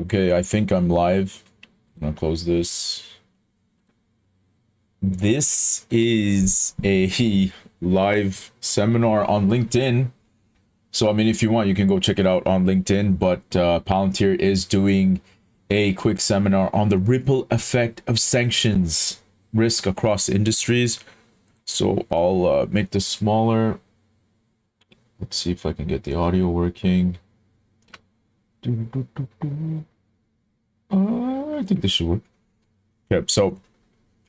Okay, I think I'm live. I'm gonna close this. This is a live seminar on LinkedIn. So, I mean, if you want, you can go check it out on LinkedIn. But Palantir is doing a quick seminar on the ripple effect of sanctions risk across industries. So I'll make this smaller. Let's see if I can get the audio working. I think this should work. Yep. So,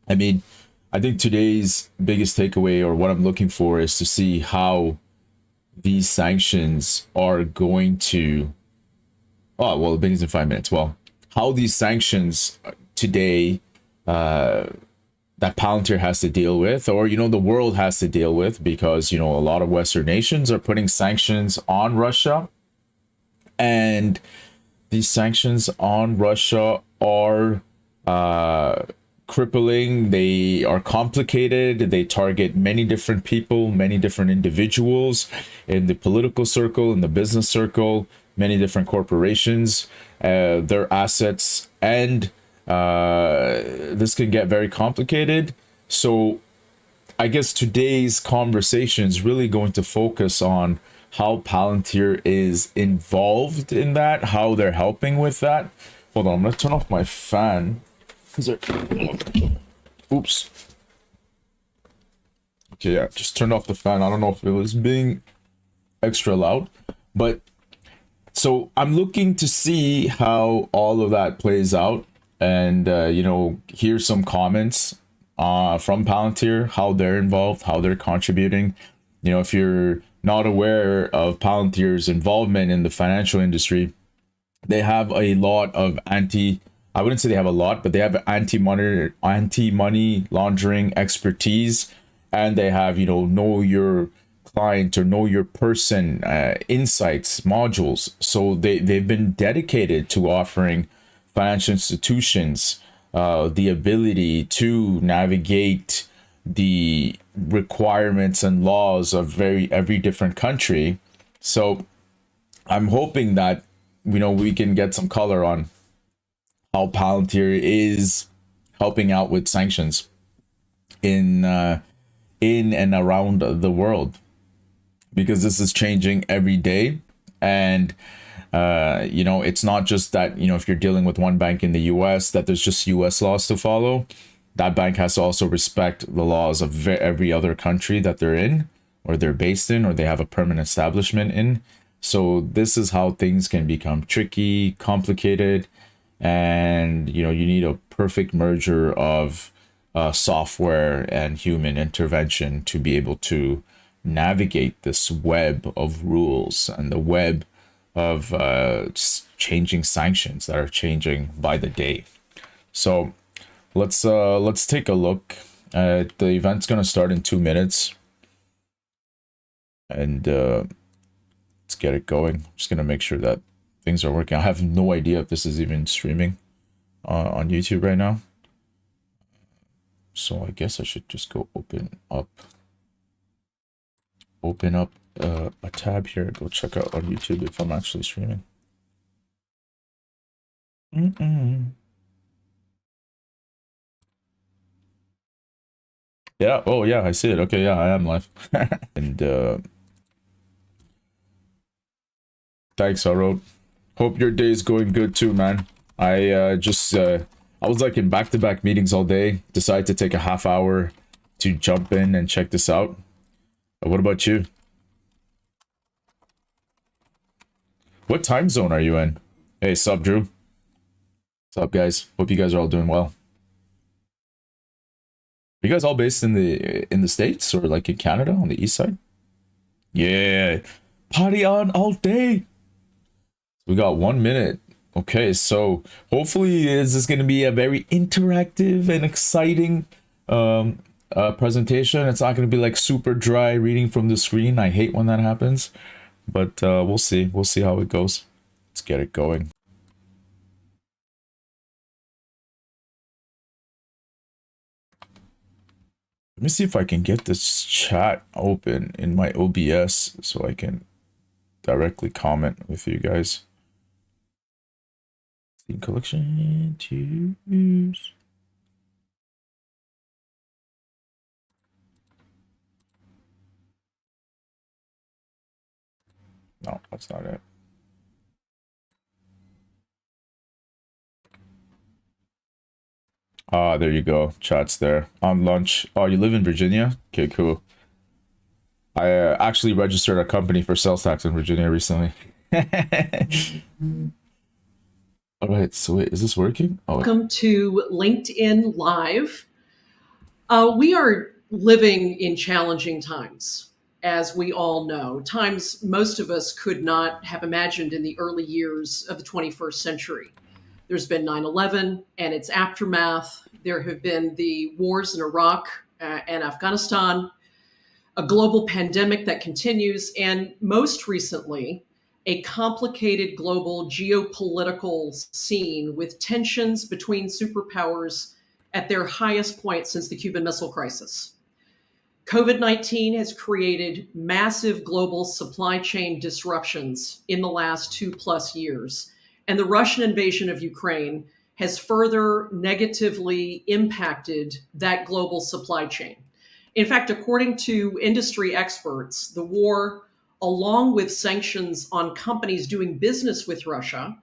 I mean, I think today's biggest takeaway, or what I'm looking for, is to see how these sanctions are going to. Oh, well, it begins in 5 minutes. Well, how these sanctions today that Palantir has to deal with, or the world has to deal with, because a lot of Western nations are putting sanctions on Russia, and these sanctions on Russia are crippling. They are complicated. They target many different people, many different individuals in the political circle, in the business circle, many different corporations, their assets, and this can get very complicated. So I guess today's conversation is really going to focus on how Palantir is involved in that, how they're helping with that. Hold on, I'm gonna turn off my fan. Oops. Okay, yeah, just turned off the fan. I don't know if it was being extra loud, but so I'm looking to see how all of that plays out, and here's some comments from Palantir, how they're involved, how they're contributing. If you're not aware of Palantir's involvement in the financial industry, they have a lot of I wouldn't say they have a lot, but they have anti-money laundering expertise, and they have, know your client or know your person insights modules. So they've been dedicated to offering financial institutions the ability to navigate the requirements and laws of every different country. So I'm hoping that we can get some color on how Palantir is helping out with sanctions in and around the world, because this is changing every day. And it's not just that if you're dealing with one bank in the US, that there's just US laws to follow. That bank has to also respect the laws of every other country that they're in, or they're based in, or they have a permanent establishment in. So this is how things can become tricky, complicated, and you need a perfect merger of software and human intervention to be able to navigate this web of rules and the web of changing sanctions that are changing by the day. So let's take a look. The event's gonna start in 2 minutes, and let's get it going. I'm just gonna make sure that things are working. I have no idea if this is even streaming on YouTube right now. So I guess I should just go open up a tab here, go check out on YouTube if I'm actually streaming. Yeah, oh yeah, I see it. Okay, yeah, I am live. And thanks, Harold. Hope your day is going good too, man. I was like in back-to-back meetings all day. Decided to take a half hour to jump in and check this out. What about you? What time zone are you in? Hey, sup, Drew? What's up, guys? Hope you guys are all doing well. Are you guys all based in the States, or like in Canada on the east side? Yeah, party on all day. We got 1 minute. Okay, so hopefully this is going to be a very interactive and exciting presentation. It's not going to be like super dry reading from the screen. I hate when that happens, but we'll see. We'll see how it goes. Let's get it going. Let me see if I can get this chat open in my OBS so I can directly comment with you guys. Steam collection tubes. No, that's not it. Ah, there you go. Chat's there. On lunch. Oh, you live in Virginia? Okay, cool. I actually registered a company for sales tax in Virginia recently. All right, so wait, is this working? Oh, Welcome to LinkedIn Live. We are living in challenging times, as we all know, times most of us could not have imagined in the early years of the 21st century. There's been 9/11 and its aftermath. There have been the wars in Iraq and Afghanistan, a global pandemic that continues, and most recently, a complicated global geopolitical scene with tensions between superpowers at their highest point since the Cuban Missile Crisis. COVID-19 has created massive global supply chain disruptions in the last 2+ years, and the Russian invasion of Ukraine has further negatively impacted that global supply chain. In fact, according to industry experts, the war, along with sanctions on companies doing business with Russia,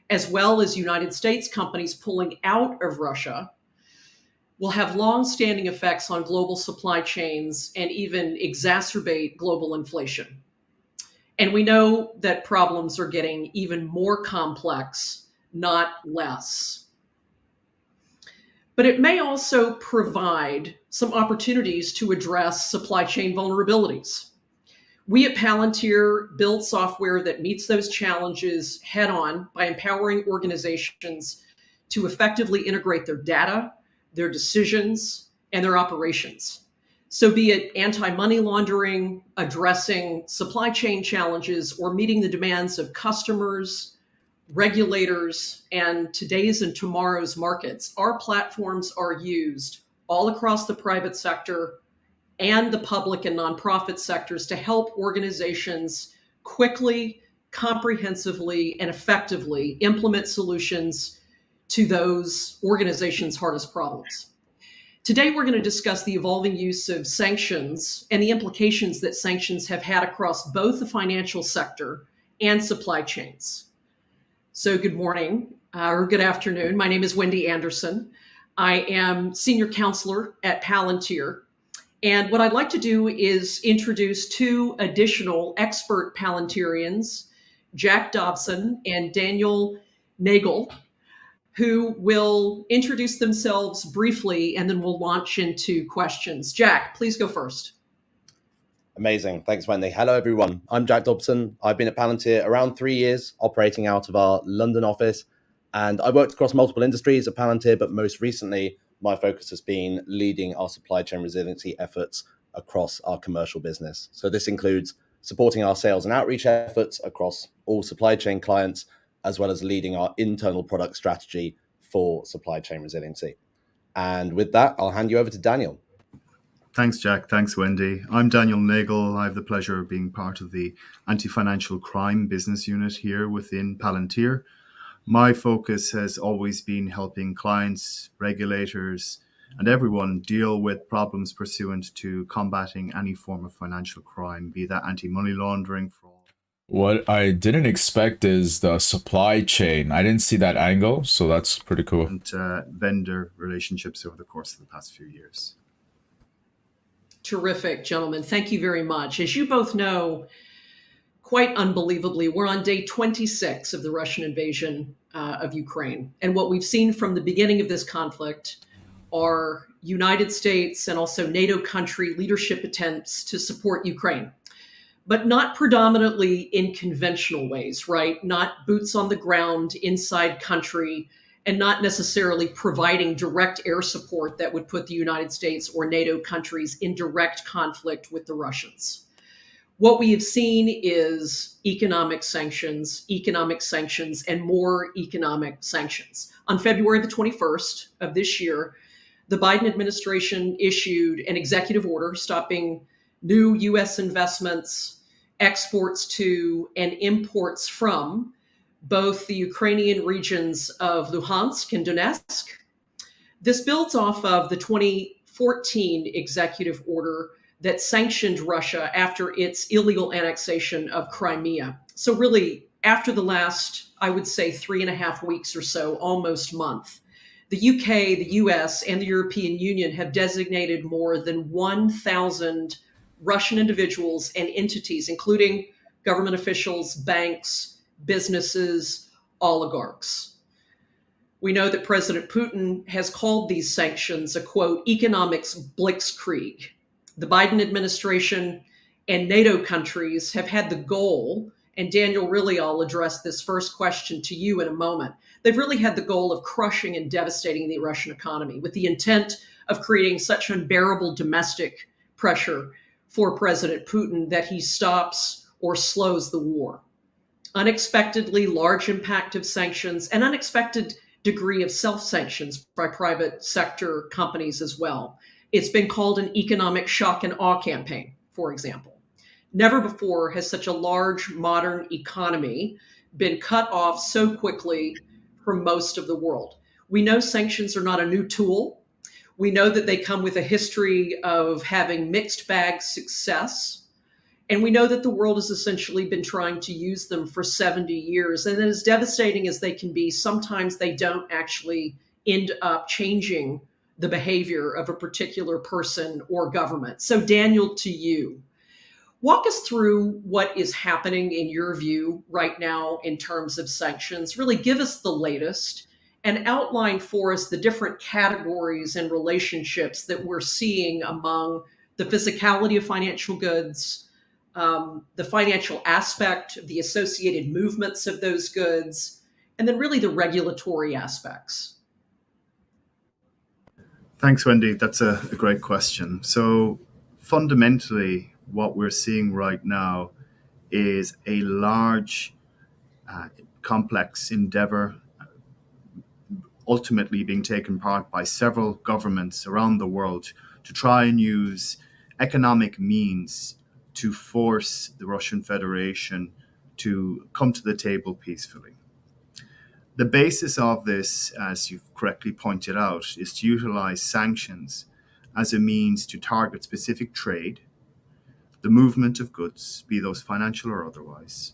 as well as United States companies pulling out of Russia, will have long-standing effects on global supply chains and even exacerbate global inflation. And we know that problems are getting even more complex, not less. But it may also provide some opportunities to address supply chain vulnerabilities. We at Palantir build software that meets those challenges head on by empowering organizations to effectively integrate their data, their decisions, and their operations. So, be it anti money laundering, addressing supply chain challenges, or meeting the demands of customers, regulators, and today's and tomorrow's markets, our platforms are used all across the private sector and the public and nonprofit sectors to help organizations quickly, comprehensively, and effectively implement solutions to those organizations' hardest problems. Today, we're going to discuss the evolving use of sanctions and the implications that sanctions have had across both the financial sector and supply chains. So good morning or good afternoon. My name is Wendy Anderson. I am senior counselor at Palantir. And what I'd like to do is introduce two additional expert Palantirians, Jack Dobson and Daniel Nagel, who will introduce themselves briefly and then we'll launch into questions. Jack, please go first. Amazing. Thanks, Wendy. Hello, everyone. I'm Jack Dobson. I've been at Palantir around 3 years, operating out of our London office. And I've worked across multiple industries at Palantir, but most recently, my focus has been leading our supply chain resiliency efforts across our commercial business. So this includes supporting our sales and outreach efforts across all supply chain clients, as well as leading our internal product strategy for supply chain resiliency. And with that, I'll hand you over to Daniel. Thanks, Jack. Thanks, Wendy. I'm Daniel Nagel. I have the pleasure of being part of the anti-financial crime business unit here within Palantir. My focus has always been helping clients, regulators, and everyone deal with problems pursuant to combating any form of financial crime, be that anti-money laundering, fraud. What I didn't expect is the supply chain. I didn't see that angle, so that's pretty cool. And vendor relationships over the course of the past few years. Terrific, gentlemen. Thank you very much. As you both know, quite unbelievably, we're on day 26 of the Russian invasion of Ukraine. And what we've seen from the beginning of this conflict are United States and also NATO country leadership attempts to support Ukraine, but not predominantly in conventional ways, right? Not boots on the ground inside country, and not necessarily providing direct air support that would put the United States or NATO countries in direct conflict with the Russians. What we have seen is economic sanctions, and more economic sanctions. On February the 21st of this year, the Biden administration issued an executive order stopping new U.S. investments, exports to, and imports from both the Ukrainian regions of Luhansk and Donetsk. This builds off of the 2014 executive order that sanctioned Russia after its illegal annexation of Crimea. So, really, after the last, I would say, 3.5 weeks or so, almost month, the UK, the US, and the European Union have designated more than 1,000 Russian individuals and entities, including government officials, banks, businesses, oligarchs. We know that President Putin has called these sanctions a quote, economics blitzkrieg. The Biden administration and NATO countries have had the goal, and Daniel, really, I'll address this first question to you in a moment. They've really had the goal of crushing and devastating the Russian economy with the intent of creating such unbearable domestic pressure for President Putin that he stops or slows the war. Unexpectedly large impact of sanctions and unexpected degree of self-sanctions by private sector companies as well. It's been called an economic shock and awe campaign, for example. Never before has such a large modern economy been cut off so quickly from most of the world. We know sanctions are not a new tool. We know that they come with a history of having mixed bag success. And we know that the world has essentially been trying to use them for 70 years. And as devastating as they can be, sometimes they don't actually end up changing the behavior of a particular person or government. So, Daniel, to you, walk us through what is happening in your view right now in terms of sanctions. Really give us the latest and outline for us the different categories and relationships that we're seeing among the physicality of financial goods, the financial aspect, the associated movements of those goods, and then really the regulatory aspects. Thanks, Wendy. That's a great question. So fundamentally, what we're seeing right now is a large, complex endeavor ultimately being taken part by several governments around the world to try and use economic means to force the Russian Federation to come to the table peacefully. The basis of this, as you've correctly pointed out, is to utilize sanctions as a means to target specific trade, the movement of goods, be those financial or otherwise,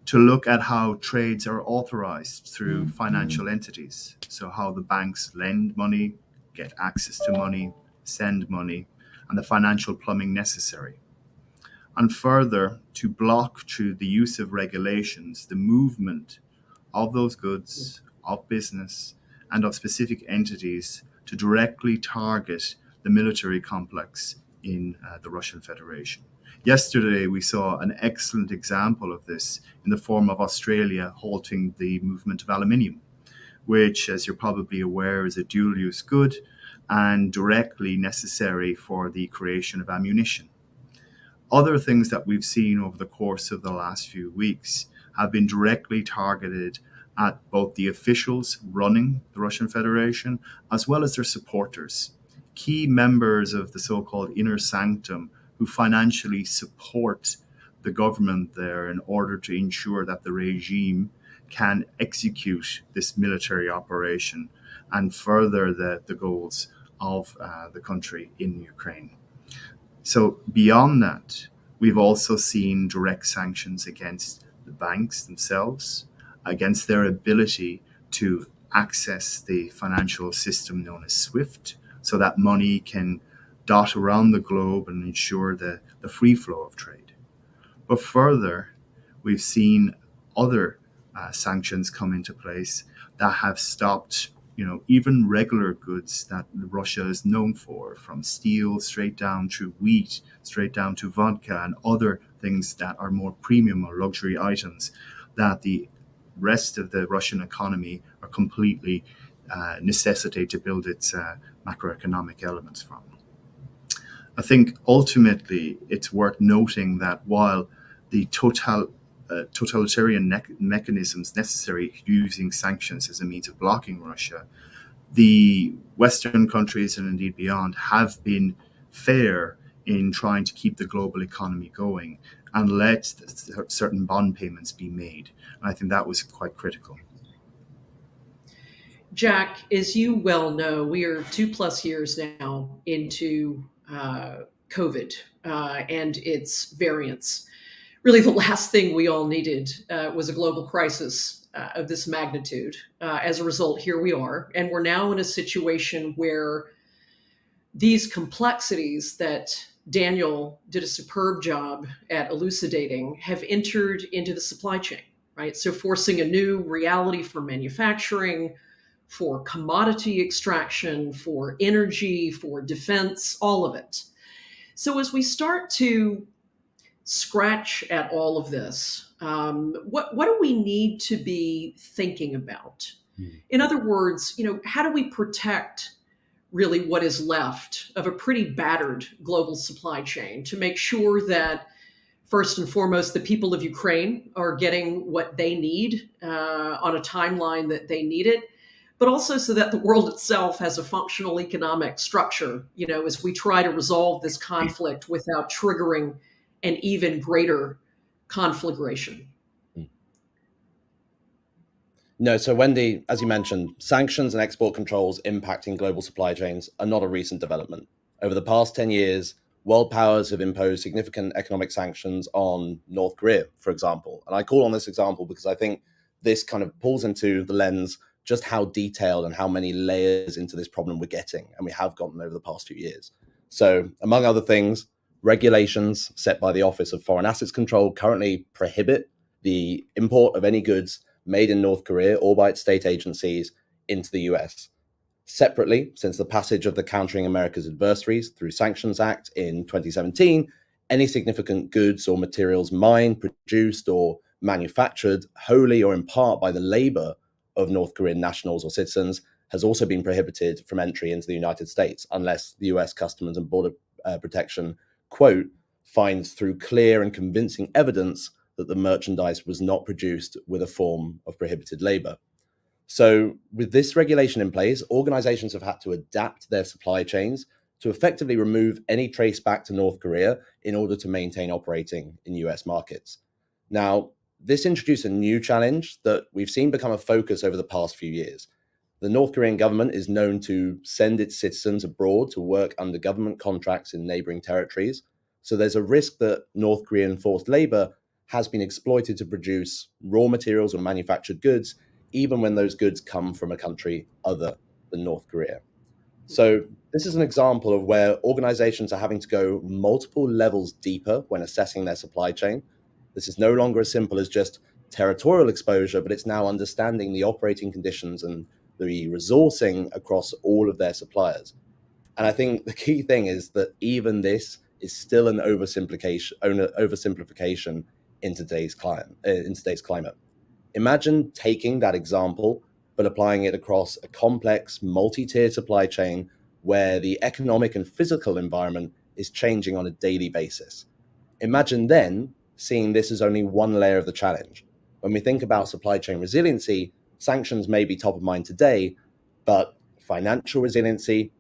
to look at how trades are authorized through financial entities. So how the banks lend money, get access to money, send money, and the financial plumbing necessary. And further, to block through the use of regulations, the movement of those goods, of business, and of specific entities to directly target the military complex in the Russian Federation. Yesterday, we saw an excellent example of this in the form of Australia halting the movement of aluminium, which, as you're probably aware, is a dual-use good and directly necessary for the creation of ammunition. Other things that we've seen over the course of the last few weeks have been directly targeted at both the officials running the Russian Federation as well as their supporters, key members of the so-called inner sanctum who financially support the government there in order to ensure that the regime can execute this military operation and further the goals of the country in Ukraine. So beyond that, we've also seen direct sanctions against the banks themselves, against their ability to access the financial system known as SWIFT, so that money can dot around the globe and ensure the free flow of trade. But further, we've seen other sanctions come into place that have stopped even regular goods that Russia is known for, from steel straight down to wheat, straight down to vodka and other things that are more premium or luxury items that the rest of the Russian economy are completely necessitate to build its macroeconomic elements from. I think ultimately it's worth noting that while the totalitarian mechanisms necessary using sanctions as a means of blocking Russia, the Western countries and indeed beyond have been fair in trying to keep the global economy going and let certain bond payments be made. And I think that was quite critical. Jack, as you well know, we are 2+ years now into COVID and its variants. Really, the last thing we all needed was a global crisis of this magnitude. As a result, here we are. And we're now in a situation where these complexities that Daniel did a superb job at elucidating have entered into the supply chain, right? So, forcing a new reality for manufacturing, for commodity extraction, for energy, for defense, all of it. So, as we start to scratch at all of this, what do we need to be thinking about? In other words, how do we protect really what is left of a pretty battered global supply chain to make sure that first and foremost, the people of Ukraine are getting what they need on a timeline that they need it, but also so that the world itself has a functional economic structure, as we try to resolve this conflict without triggering an even greater conflagration. No, so Wendy, as you mentioned, sanctions and export controls impacting global supply chains are not a recent development. Over the past 10 years, world powers have imposed significant economic sanctions on North Korea, for example. And I call on this example because I think this kind of pulls into the lens just how detailed and how many layers into this problem we're getting, and we have gotten over the past few years. So, among other things, regulations set by the Office of Foreign Assets Control currently prohibit the import of any goods made in North Korea or by its state agencies into the US. Separately, since the passage of the Countering America's Adversaries through Sanctions Act in 2017, any significant goods or materials mined, produced, or manufactured wholly or in part by the labor of North Korean nationals or citizens has also been prohibited from entry into the United States unless the US Customs and Border Protection, quote, finds through clear and convincing evidence that the merchandise was not produced with a form of prohibited labor. So with this regulation in place, organizations have had to adapt their supply chains to effectively remove any trace back to North Korea in order to maintain operating in US markets. Now, this introduced a new challenge that we've seen become a focus over the past few years. The North Korean government is known to send its citizens abroad to work under government contracts in neighboring territories. So there's a risk that North Korean forced labor has been exploited to produce raw materials or manufactured goods, even when those goods come from a country other than North Korea. So this is an example of where organizations are having to go multiple levels deeper when assessing their supply chain. This is no longer as simple as just territorial exposure, but it's now understanding the operating conditions and the resourcing across all of their suppliers. And I think the key thing is that even this is still an oversimplification in today's climate. Imagine taking that example, but applying it across a complex, multi-tiered supply chain where the economic and physical environment is changing on a daily basis. Imagine then seeing this as only one layer of the challenge. When we think about supply chain resiliency, sanctions may be top of mind today, but financial resiliency,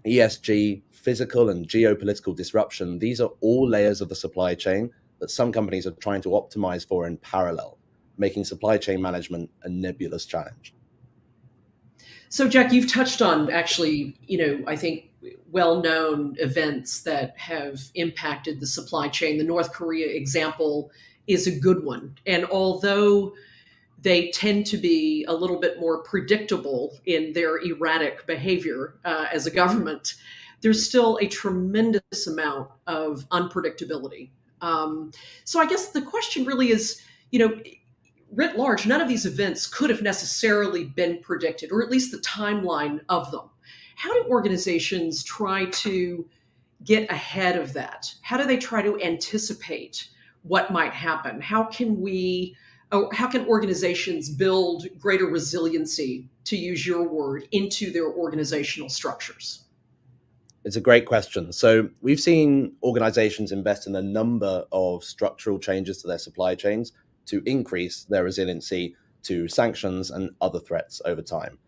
ESG, physical and geopolitical disruption, these are all layers of the supply chain that some companies are trying to optimize for in parallel, making supply chain management a nebulous challenge. So, Jack, you've touched on actually, I think well-known events that have impacted the supply chain. The North Korea example is a good one. And although they tend to be a little bit more predictable in their erratic behavior as a government, there's still a tremendous amount of unpredictability. So I guess the question really is, writ large, none of these events could have necessarily been predicted, or at least the timeline of them. How do organizations try to get ahead of that? How do they try to anticipate what might happen? How can organizations build greater resiliency, to use your word, into their organizational structures? It's a great question. So we've seen organizations invest in a number of structural changes to their supply chains to increase their resiliency to sanctions and other threats over time.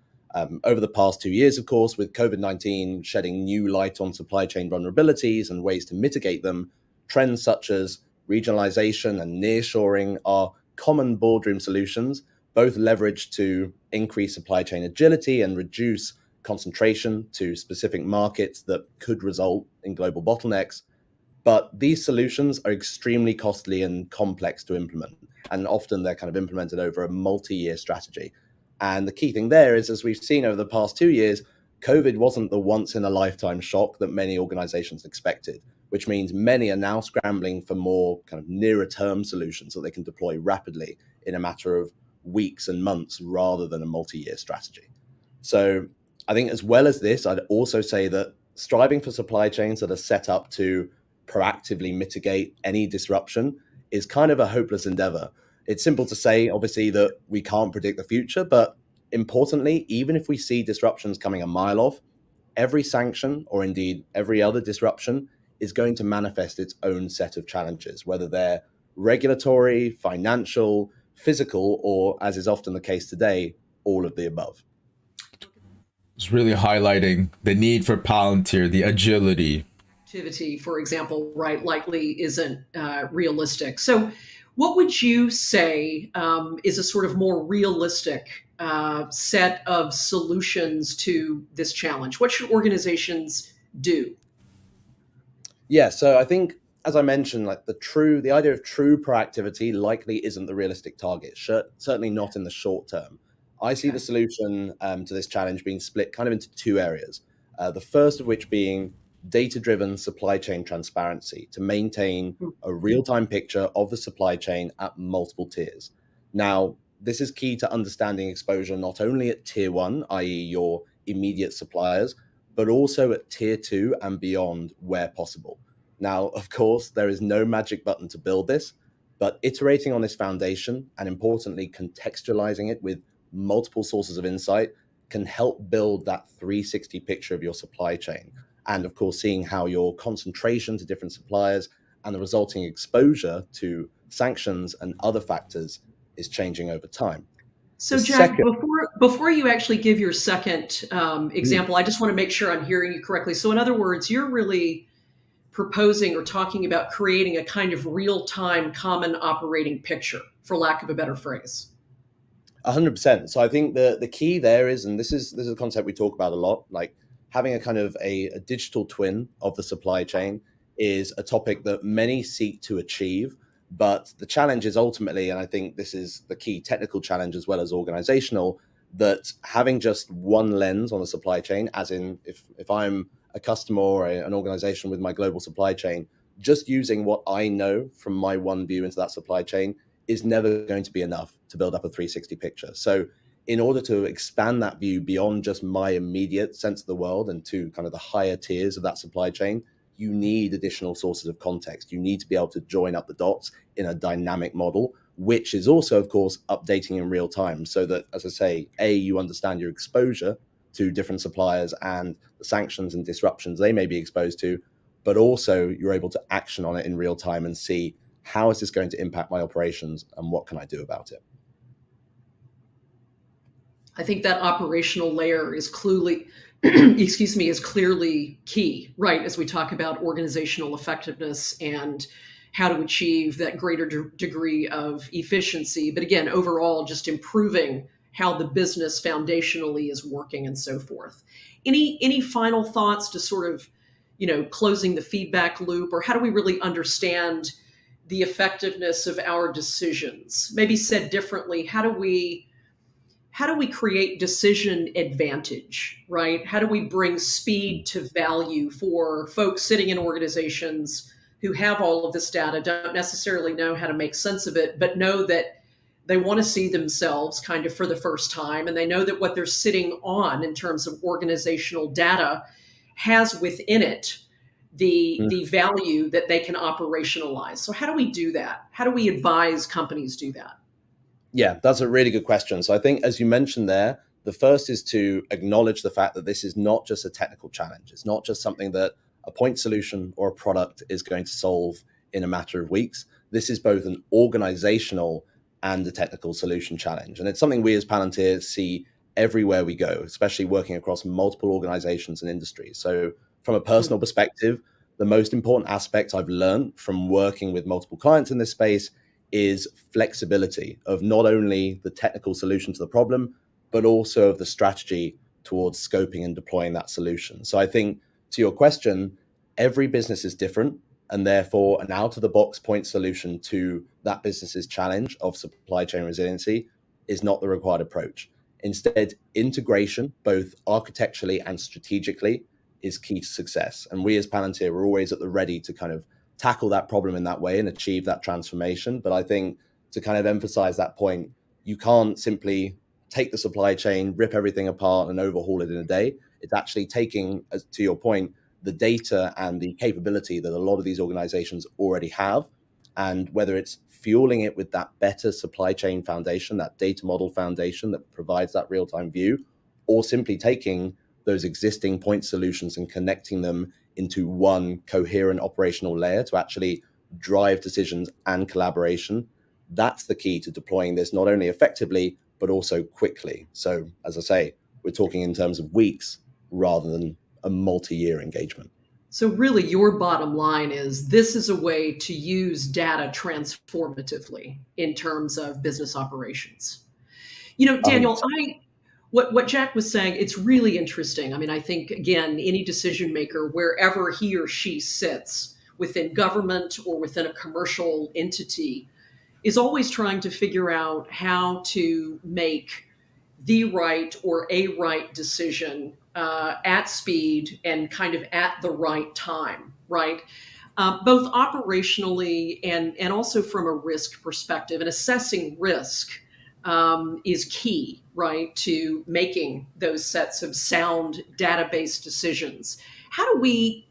Over the past 2 years, of course, with COVID-19 shedding new light on supply chain vulnerabilities and ways to mitigate them, trends such as regionalization and nearshoring are common boardroom solutions, both leveraged to increase supply chain agility and reduce concentration to specific markets that could result in global bottlenecks. But these solutions are extremely costly and complex to implement. And often they're kind of implemented over a multi-year strategy. And the key thing there is, as we've seen over the past 2 years, COVID wasn't the once in a lifetime shock that many organizations expected, which means many are now scrambling for more kind of nearer term solutions that they can deploy rapidly in a matter of weeks and months rather than a multi-year strategy. So I think as well as this, I'd also say that striving for supply chains that are set up to proactively mitigate any disruption is kind of a hopeless endeavor. It's simple to say, obviously, that we can't predict the future, but importantly, even if we see disruptions coming a mile off, every sanction or indeed every other disruption is going to manifest its own set of challenges, whether they're regulatory, financial, physical, or, as is often the case today, all of the above. It's really highlighting the need for Palantir, the agility. Activity, for example, right, likely isn't realistic. So, what would you say is a sort of more realistic set of solutions to this challenge? What should organizations do? Yeah, so I think, as I mentioned, like the idea of true proactivity likely isn't the realistic target. Certainly not in the short term. I see the solution to this challenge being split kind of into two areas. The first of which being data-driven supply chain transparency to maintain a real-time picture of the supply chain at multiple tiers. Now, this is key to understanding exposure not only at tier one, i.e. your immediate suppliers, but also at tier two and beyond where possible. Now, of course, there is no magic button to build this, but iterating on this foundation and importantly, contextualizing it with multiple sources of insight can help build that 360 picture of your supply chain. And of course, seeing how your concentration to different suppliers and the resulting exposure to sanctions and other factors is changing over time. So, Jack, before you actually give your second example, I just want to make sure I'm hearing you correctly. So, in other words, you're really proposing or talking about creating a kind of real-time common operating picture, for lack of a better phrase. 100%. So I think the key there is, and this is a concept we talk about a lot, like having a kind of a digital twin of the supply chain is a topic that many seek to achieve. But the challenge is ultimately, and I think this is the key technical challenge as well as organizational, that having just one lens on the supply chain, as in if I'm a customer or an organization with my global supply chain, just using what I know from my one view into that supply chain is never going to be enough to build up a 360 picture. So in order to expand that view beyond just my immediate sense of the world and to kind of the higher tiers of that supply chain, you need additional sources of context. You need to be able to join up the dots in a dynamic model, which is also, of course, updating in real time so that, as I say, you understand your exposure to different suppliers and the sanctions and disruptions they may be exposed to, but also you're able to action on it in real time and see how is this going to impact my operations and what can I do about it? I think that operational layer is clearly, is clearly key, right? As we talk about organizational effectiveness and how to achieve that greater degree of efficiency. But again, overall, just improving how the business foundationally is working and so forth. Any final thoughts to sort of, closing the feedback loop, or how do we really understand the effectiveness of our decisions? Maybe said differently, how do we create decision advantage, right? How do we bring speed to value for folks sitting in organizations who have all of this data, don't necessarily know how to make sense of it, but know that they want to see themselves kind of for the first time, and they know that what they're sitting on in terms of organizational data has within it the value that they can operationalize. So how do we do that? How do we advise companies do that? Yeah, that's a really good question. So I think, as you mentioned there, the first is to acknowledge the fact that this is not just a technical challenge. It's not just something that a point solution or a product is going to solve in a matter of weeks. This is both an organizational and a technical solution challenge. And it's something we as Palantir see everywhere we go, especially working across multiple organizations and industries. So from a personal perspective, the most important aspect I've learned from working with multiple clients in this space is flexibility of not only the technical solution to the problem, but also of the strategy towards scoping and deploying that solution. So I think, to your question, every business is different, and therefore an out-of-the-box point solution to that business's challenge of supply chain resiliency is not the required approach. Instead, integration, both architecturally and strategically, is key to success. And we as Palantir are always at the ready to kind of tackle that problem in that way and achieve that transformation. But I think to kind of emphasize that point, you can't simply take the supply chain, rip everything apart and overhaul it in a day. It's actually taking, to your point, the data and the capability that a lot of these organizations already have, and whether it's fueling it with that better supply chain foundation, that data model foundation that provides that real-time view, or simply taking those existing point solutions and connecting them into one coherent operational layer to actually drive decisions and collaboration. That's the key to deploying this not only effectively, but also quickly. So as I say, we're talking in terms of weeks rather than a multi-year engagement. So really your bottom line is this is a way to use data transformatively in terms of business operations. You know, Daniel, what Jack was saying, it's really interesting. I mean, I think, again, any decision maker, wherever he or she sits within government or within a commercial entity, is always trying to figure out how to make the right or a right decision at speed and kind of at the right time, right? Both operationally and also from a risk perspective. And assessing risk is key, right, to making those sets of sound database decisions. How do we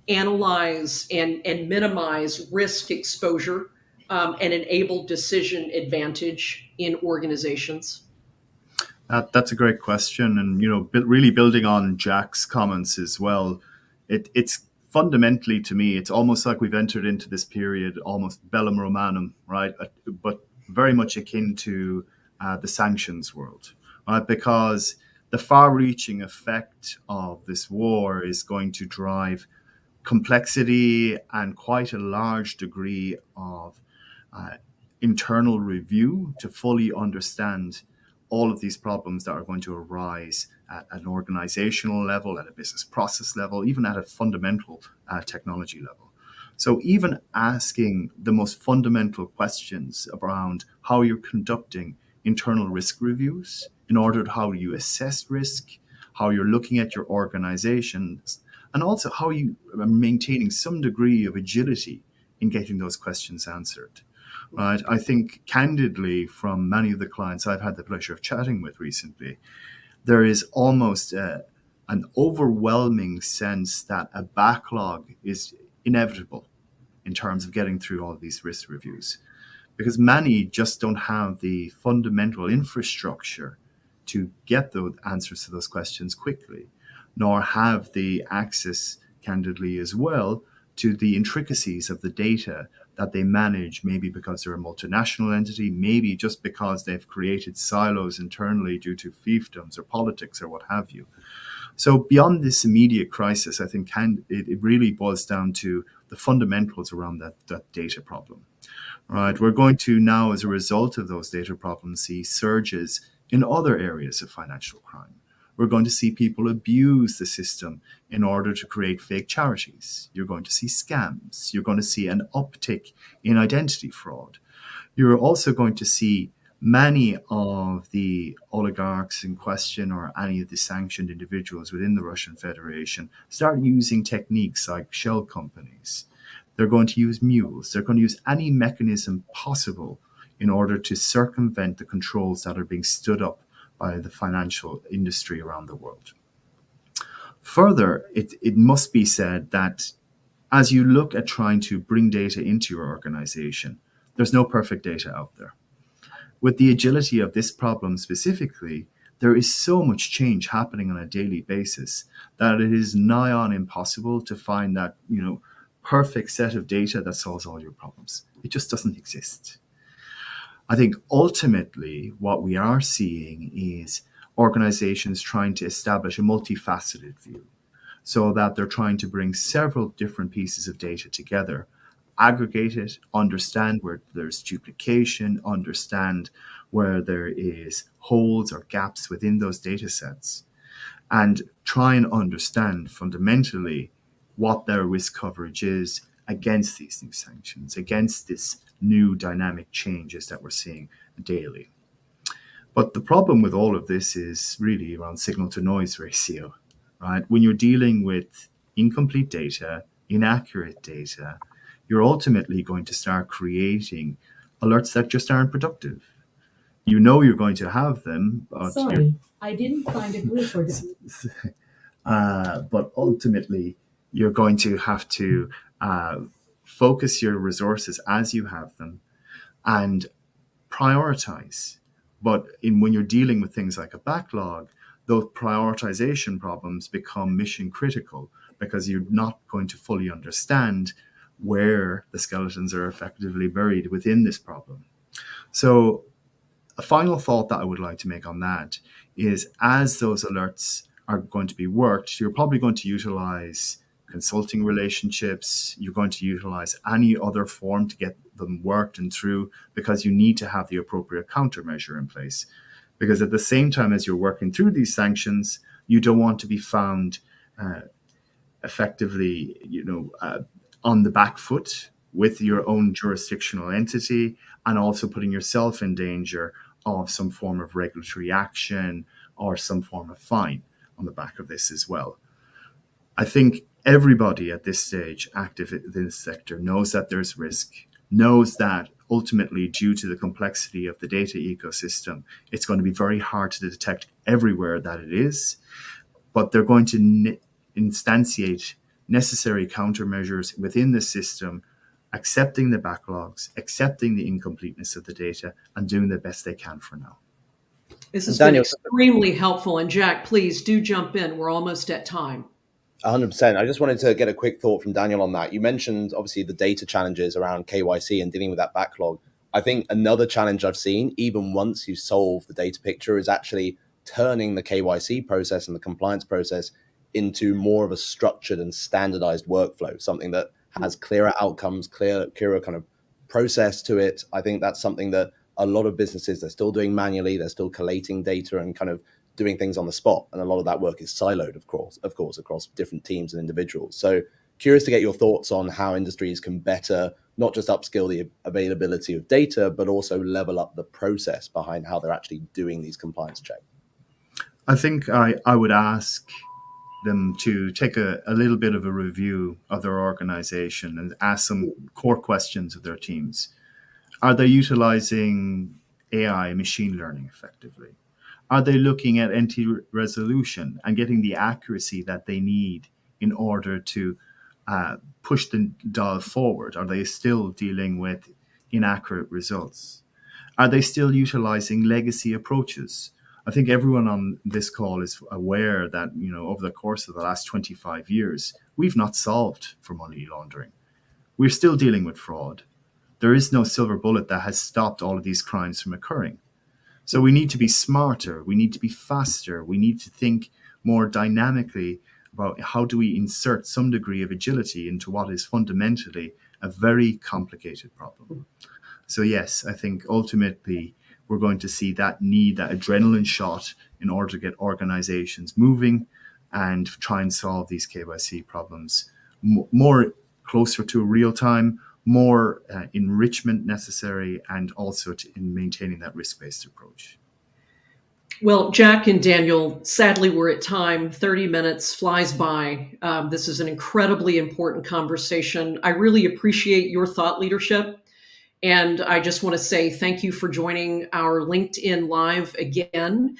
analyze and minimize risk exposure and enable decision advantage in organizations? That's a great question. And, really building on Jack's comments as well, it's fundamentally, to me, it's almost like we've entered into this period, almost bellum Romanum, right? But very much akin to the sanctions world, right? Because the far-reaching effect of this war is going to drive complexity and quite a large degree of internal review to fully understand all of these problems that are going to arise at an organizational level, at a business process level, even at a fundamental technology level. So even asking the most fundamental questions around how you're conducting internal risk reviews in order to how you assess risk, how you're looking at your organizations, and also how you are maintaining some degree of agility in getting those questions answered. Right. I think candidly from many of the clients I've had the pleasure of chatting with recently, there is almost an overwhelming sense that a backlog is inevitable in terms of getting through all of these risk reviews, because many just don't have the fundamental infrastructure to get the answers to those questions quickly, nor have the access, candidly as well, to the intricacies of the data that they manage, maybe because they're a multinational entity, maybe just because they've created silos internally due to fiefdoms or politics or what have you. So beyond this immediate crisis, I think it really boils down to the fundamentals around that data problem. Right, we're going to now, as a result of those data problems, see surges in other areas of financial crime. We're going to see people abuse the system in order to create fake charities. You're going to see scams. You're going to see an uptick in identity fraud. You're also going to see many of the oligarchs in question or any of the sanctioned individuals within the Russian Federation start using techniques like shell companies. They're going to use mules. They're going to use any mechanism possible in order to circumvent the controls that are being stood up by the financial industry around the world. Further, it must be said that as you look at trying to bring data into your organization, there's no perfect data out there. With the agility of this problem specifically, there is so much change happening on a daily basis that it is nigh on impossible to find that, perfect set of data that solves all your problems. It just doesn't exist. I think ultimately what we are seeing is organizations trying to establish a multifaceted view, so that they're trying to bring several different pieces of data together, aggregate it, understand where there's duplication, understand where there is holes or gaps within those data sets, and try and understand fundamentally what their risk coverage is against these new sanctions, against this new dynamic changes that we're seeing daily. But the problem with all of this is really around signal to noise ratio, right? When you're dealing with incomplete data, inaccurate data, you're ultimately going to start creating alerts that just aren't productive. You know you're going to have them, but Sorry, I didn't find a group for them. but ultimately you're going to have to focus your resources as you have them and prioritize. But when you're dealing with things like a backlog, those prioritization problems become mission critical because you're not going to fully understand where the skeletons are effectively buried within this problem. So a final thought that I would like to make on that is, as those alerts are going to be worked, you're probably going to utilize consulting relationships, you're going to utilize any other form to get them worked and through, because you need to have the appropriate countermeasure in place. Because at the same time as you're working through these sanctions, you don't want to be found effectively, on the back foot with your own jurisdictional entity, and also putting yourself in danger of some form of regulatory action or some form of fine on the back of this as well. I think everybody at this stage active in this sector knows that there's risk, knows that ultimately, due to the complexity of the data ecosystem, it's going to be very hard to detect everywhere that it is, but they're going to instantiate necessary countermeasures within the system, accepting the backlogs, accepting the incompleteness of the data, and doing the best they can for now. This has been extremely helpful. And Jack, please do jump in. We're almost at time. 100%. I just wanted to get a quick thought from Daniel on that. You mentioned, obviously, the data challenges around KYC and dealing with that backlog. I think another challenge I've seen, even once you solve the data picture, is actually turning the KYC process and the compliance process into more of a structured and standardized workflow, something that has clearer outcomes, clearer kind of process to it. I think that's something that a lot of businesses, they're still doing manually, they're still collating data and kind of doing things on the spot. And a lot of that work is siloed, of course, across different teams and individuals. So curious to get your thoughts on how industries can better, not just upskill the availability of data, but also level up the process behind how they're actually doing these compliance checks. I think I would ask them to take a little bit of a review of their organization and ask some core questions of their teams. Are they utilizing AI, machine learning, effectively? Are they looking at anti-resolution and getting the accuracy that they need in order to push the dial forward? Are they still dealing with inaccurate results? Are they still utilizing legacy approaches? I think everyone on this call is aware that, over the course of the last 25 years, we've not solved for money laundering. We're still dealing with fraud. There is no silver bullet that has stopped all of these crimes from occurring. So we need to be smarter. We need to be faster. We need to think more dynamically about how do we insert some degree of agility into what is fundamentally a very complicated problem. So yes, I think ultimately we're going to see that need, that adrenaline shot, in order to get organizations moving and try and solve these KYC problems more closer to real time, more enrichment necessary, and also in maintaining that risk-based approach. Well, Jack and Daniel, sadly, we're at time. 30 minutes flies by. This is an incredibly important conversation. I really appreciate your thought leadership. And I just want to say thank you for joining our LinkedIn Live again.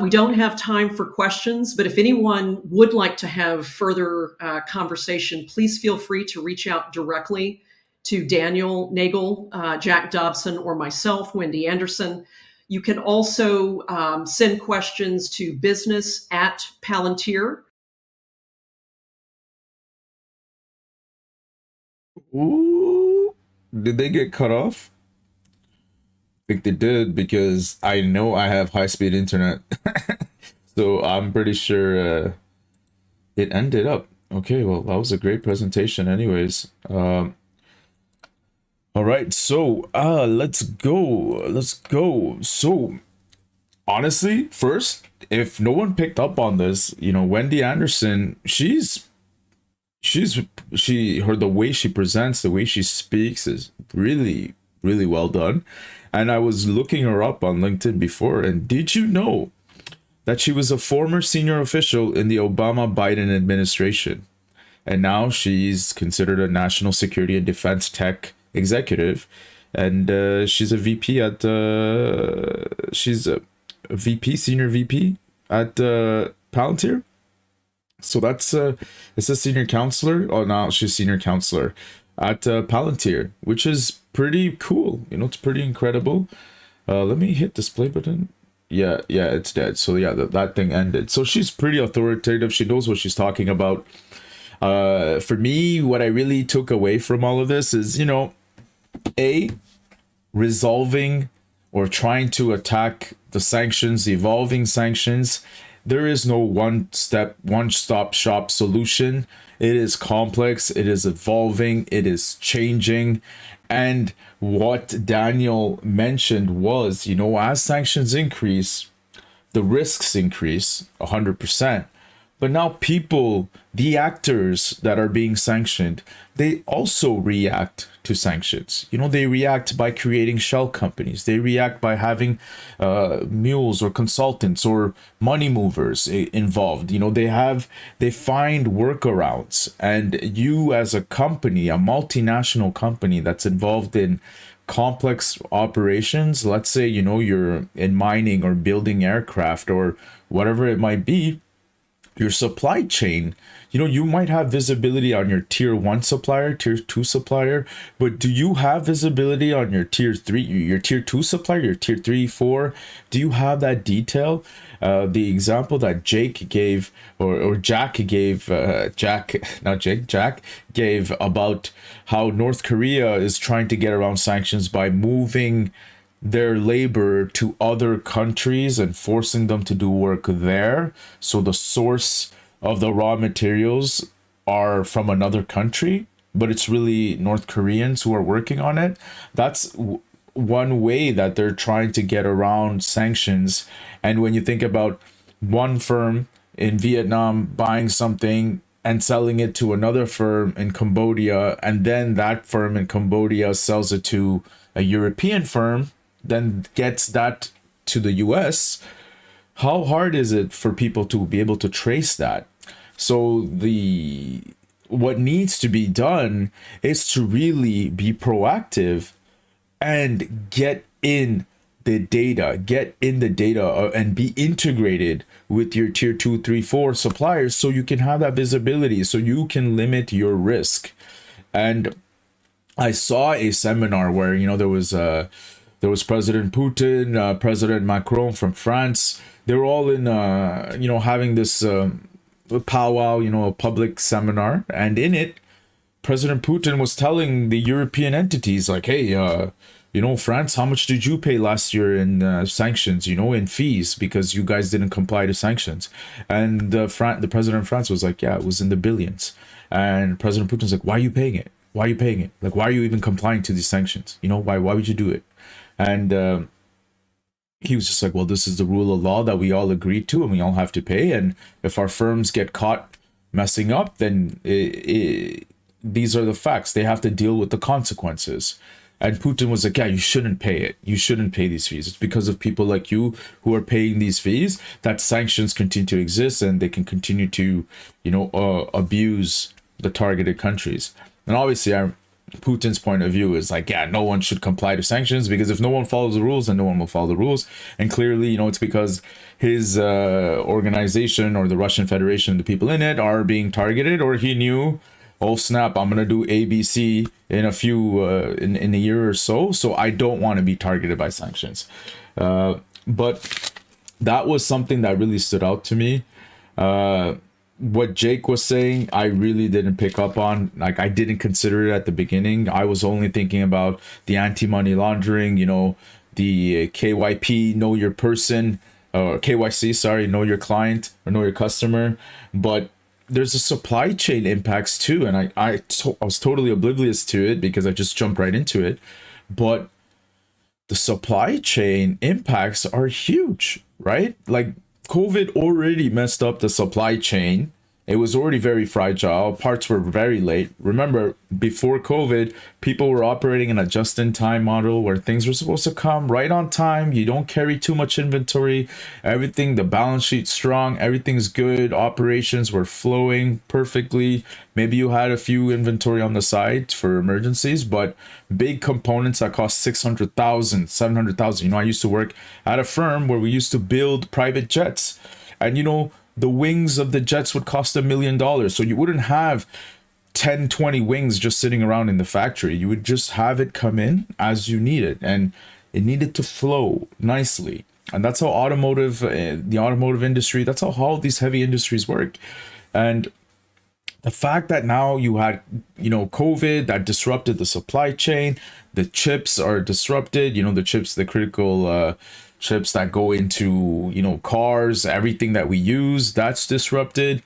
We don't have time for questions, but if anyone would like to have further conversation, please feel free to reach out directly to Daniel Nagel, Jack Dobson, or myself, Wendy Anderson. You can also send questions to business@Palantir. Ooh, did they get cut off? I think they did, because I know I have high-speed internet. So I'm pretty sure it ended up. Okay, well, that was a great presentation anyways. All right, so let's go. So honestly, first, if no one picked up on this, Wendy Anderson, she's her the way she presents, the way she speaks is really, really well done. And I was looking her up on LinkedIn before, and did you know that she was a former senior official in the Obama Biden administration? And now she's considered a national security and defense tech executive, and she's a VP at she's a VP, senior VP at Palantir. So that's it's a senior counselor. Oh, now she's senior counselor at Palantir, which is pretty cool. It's pretty incredible. Let me hit display button. Yeah, it's dead. So yeah, that thing ended. So she's pretty authoritative. She knows what she's talking about. For me, what I really took away from all of this is, resolving or trying to attack the sanctions, the evolving sanctions. There is no one-stop shop solution. It is complex, it is evolving, it is changing. And what Daniel mentioned was, as sanctions increase, the risks increase 100%. But now people, the actors that are being sanctioned, they also react to sanctions. They react by creating shell companies. They react by having mules or consultants or money movers involved. They find workarounds. And you as a company, a multinational company that's involved in complex operations, let's say, you're in mining or building aircraft or whatever it might be, your supply chain, you might have visibility on your tier 1 supplier, tier 2 supplier, but do you have visibility on your tier 3, your tier 2 supplier, your tier 3, 4? Do you have that detail? The example that Jake gave, or Jack gave, Jack gave about how North Korea is trying to get around sanctions by moving their labor to other countries and forcing them to do work there. So the source of the raw materials are from another country, but it's really North Koreans who are working on it. That's one way that they're trying to get around sanctions. And when you think about one firm in Vietnam buying something and selling it to another firm in Cambodia, and then that firm in Cambodia sells it to a European firm, then gets that to the US, how hard is it for people to be able to trace that? So what needs to be done is to really be proactive and get in the data, and be integrated with your tier 2, 3, 4 suppliers so you can have that visibility, so you can limit your risk. And I saw a seminar where, there was President Putin, President Macron from France. They were all in, having this powwow, a public seminar. And in it, President Putin was telling the European entities, like, hey, France, how much did you pay last year in sanctions, in fees, because you guys didn't comply to sanctions? And the president of France was like, yeah, it was in the billions. And President Putin's like, why are you paying it? Why are you paying it? Like, why are you even complying to these sanctions? Why would you do it? And he was just like, well, this is the rule of law that we all agreed to and we all have to pay. And if our firms get caught messing up, then these are the facts. They have to deal with the consequences. And Putin was like, yeah, you shouldn't pay it. You shouldn't pay these fees. It's because of people like you who are paying these fees that sanctions continue to exist and they can continue to, abuse the targeted countries. And obviously, Putin's point of view is like, yeah, no one should comply to sanctions, because if no one follows the rules, then no one will follow the rules. And clearly, it's because his organization or the Russian Federation, the people in it, are being targeted, or he knew, oh snap, I'm gonna do ABC in in a year or so I don't want to be targeted by sanctions. But that was something that really stood out to me. What Jake was saying, I really didn't pick up on. Like, I didn't consider it at the beginning. I was only thinking about the anti-money laundering, the KYP, know your person, or KYC, sorry, know your client or know your customer. But there's a supply chain impacts too, and I was totally oblivious to it because I just jumped right into it. But the supply chain impacts are huge, right? Like COVID already messed up the supply chain. It was already very fragile. Parts were very late. Remember, before COVID, people were operating in a just-in-time model where things were supposed to come right on time. You don't carry too much inventory. Everything, the balance sheet's strong. Everything's good. Operations were flowing perfectly. Maybe you had a few inventory on the side for emergencies, but big components that cost 600,000, 700,000. I used to work at a firm where we used to build private jets. And the wings of the jets would cost $1 million. So you wouldn't have 10, 20 wings just sitting around in the factory. You would just have it come in as you need it. And it needed to flow nicely. And that's how the automotive industry, that's how all these heavy industries work. And the fact that now you had, COVID that disrupted the supply chain, the chips are disrupted, the critical chips that go into, cars, everything that we use, that's disrupted.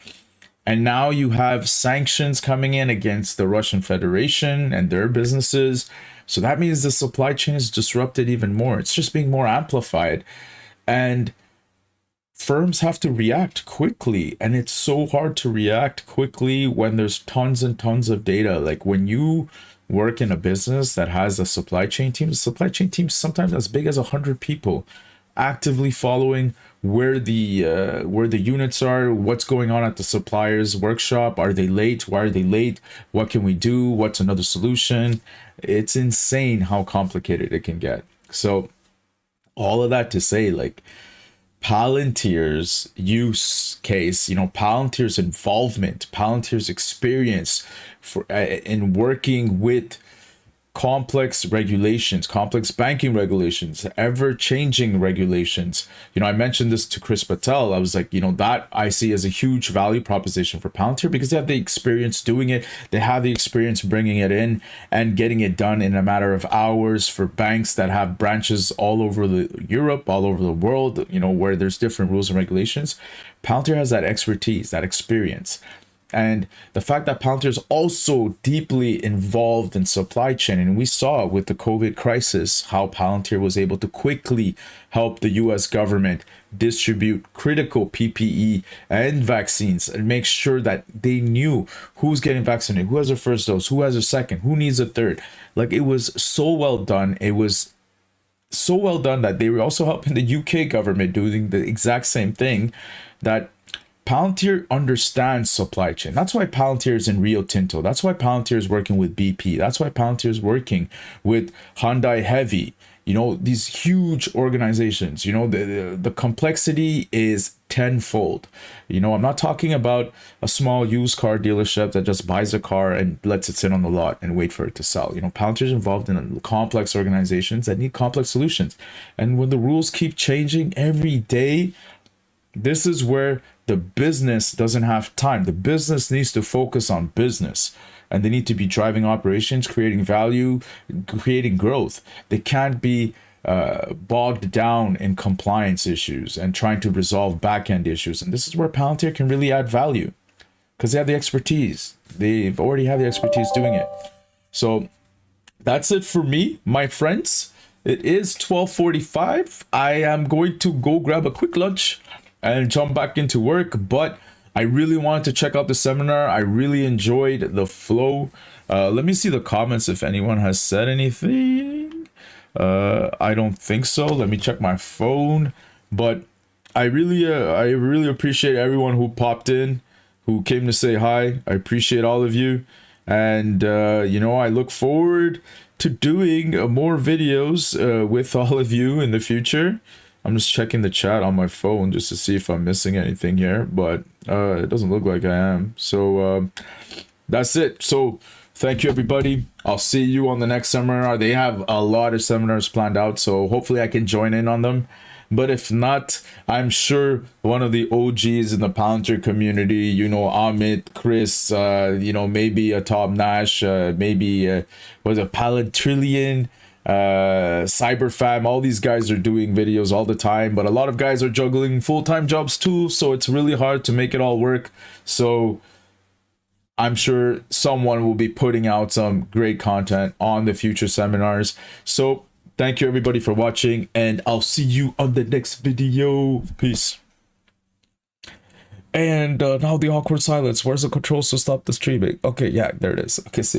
And now you have sanctions coming in against the Russian Federation and their businesses. So that means the supply chain is disrupted even more. It's just being more amplified. And firms have to react quickly, and it's so hard to react quickly when there's tons and tons of data. Like when you work in a business that has a supply chain team, the supply chain team is sometimes as big as 100 people actively following where the units are, what's going on at the supplier's workshop. Are they late? Why are they late? What can we do? What's another solution? It's insane how complicated it can get. So all of that to say, like, Palantir's use case, Palantir's involvement, Palantir's experience in working with complex regulations, complex banking regulations, ever-changing regulations. I mentioned this to Chris Patel. I was like, that I see as a huge value proposition for Palantir because they have the experience doing it. They have the experience bringing it in and getting it done in a matter of hours for banks that have branches all over Europe, all over the world, where there's different rules and regulations. Palantir has that expertise, that experience. And the fact that Palantir is also deeply involved in supply chain, and we saw with the COVID crisis how Palantir was able to quickly help the US government distribute critical PPE and vaccines and make sure that they knew who's getting vaccinated, who has their first dose, who has a second, who needs a third. Like, it was so well done. It was so well done that they were also helping the UK government doing the exact same thing, that Palantir understands supply chain. That's why Palantir is in Rio Tinto. That's why Palantir is working with BP. That's why Palantir is working with Hyundai Heavy. These huge organizations. The complexity is tenfold. I'm not talking about a small used car dealership that just buys a car and lets it sit on the lot and wait for it to sell. Palantir is involved in complex organizations that need complex solutions. And when the rules keep changing every day, this is where the business doesn't have time. The business needs to focus on business, and they need to be driving operations, creating value, creating growth. They can't be bogged down in compliance issues and trying to resolve back-end issues. And this is where Palantir can really add value because they have the expertise. They've already have the expertise doing it. So that's it for me, my friends. It is 12:45. I am going to go grab a quick lunch and jump back into work, but I really wanted to check out the seminar. I really enjoyed the flow. Let me see the comments if anyone has said anything. I don't think so. Let me check my phone. But I really appreciate everyone who popped in, who came to say hi. I appreciate all of you. And, I look forward to doing more videos with all of you in the future. I'm just checking the chat on my phone just to see if I'm missing anything here, but it doesn't look like I am. So that's it. So thank you, everybody. I'll see you on the next seminar. They have a lot of seminars planned out, so hopefully I can join in on them. But if not, I'm sure one of the OGs in the Palantir community, Amit, Chris, maybe a Tom Nash, maybe was a Palantrillion, Cyberfam, all these guys are doing videos all the time, but a lot of guys are juggling full-time jobs too, so it's really hard to make it all work. So I'm sure someone will be putting out some great content on the future seminars. So thank you everybody for watching, and I'll see you on the next video. Peace. And now the awkward silence. Where's the controls to stop the streaming? Okay, yeah, there it is. Okay, see ya.